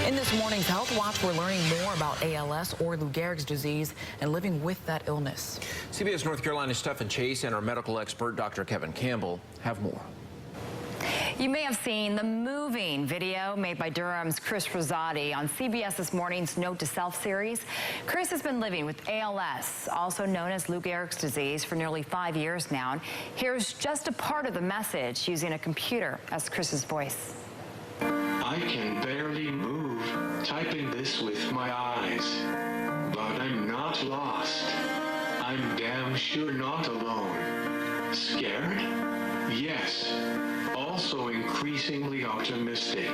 In this morning's Health Watch, we're learning more about ALS or Lou Gehrig's disease and living with that illness. CBS North Carolina's Stephen Chase and our medical expert, Dr. Kevin Campbell, have more. You may have seen the moving video made by Durham's Chris Rosati on CBS This Morning's Note to Self series. Chris has been living with ALS, also known as Lou Gehrig's disease, for nearly 5 years now. And here's just a part of the message using a computer as Chris's voice. I can barely move, typing this with my eyes. But I'm not lost. I'm damn sure not alone. Scared? Yes. Also increasingly optimistic.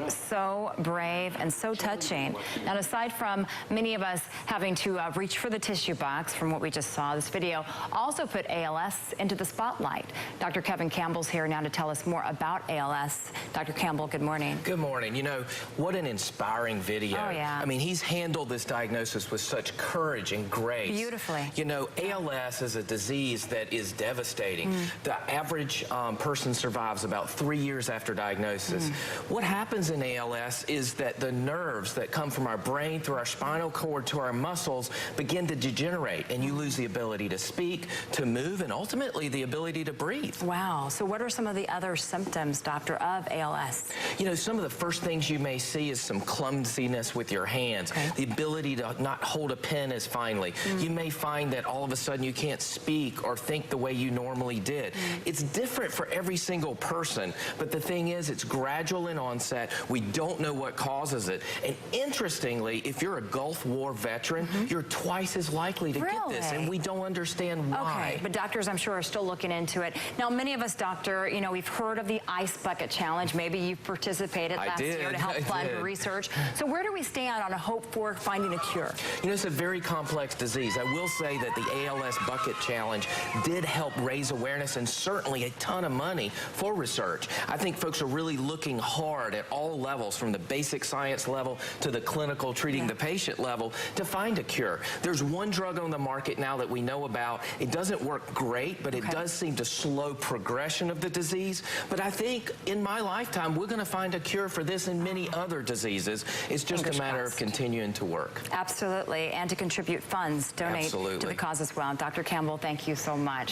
So brave and so touching. Now, aside from many of us having to reach for the tissue box from what we just saw, this video also put ALS into the spotlight. Dr. Kevin Campbell's here now to tell us more about ALS. Dr. Campbell, good morning. Good morning. You know, what an inspiring video. Oh, yeah. I mean, he's handled this diagnosis with such courage and grace. Beautifully. You know, ALS is a disease that is devastating. The average person survives about 3 years after diagnosis. What happens in ALS is that the nerves that come from our brain through our spinal cord to our muscles begin to degenerate, and you lose the ability to speak, to move, and ultimately the ability to breathe. Wow. So what are some of the other symptoms, doctor, of ALS? You know, some of the first things you may see is some clumsiness with your hands, the ability to not hold a pen as finely. You may find that all of a sudden you can't speak or think the way you normally did. It's different for every single person, but the thing is, it's gradual in onset. We don't know what causes it. And interestingly, if you're a Gulf War veteran, you're twice as likely to get this, and we don't understand why. Okay, but doctors, I'm sure, are still looking into it. Now, many of us, doctor, you know, we've heard of the Ice Bucket Challenge. Maybe you participated last year to help fund research. So where do we stand on a hope for finding a cure? You know, it's a very complex disease. I will say that the ALS Bucket Challenge did help raise awareness and certainly a ton of money for research. I think folks are really looking hard at all levels, from the basic science level to the clinical treating the patient level, to find a cure. There's one drug on the market now that we know about. It doesn't work great, but it does seem to slow progression of the disease. But I think in my lifetime, we're going to find a cure for this and many other diseases. It's just a matter of continuing to work. Absolutely. And to contribute funds, donate to the cause as well. Dr. Campbell, thank you so much.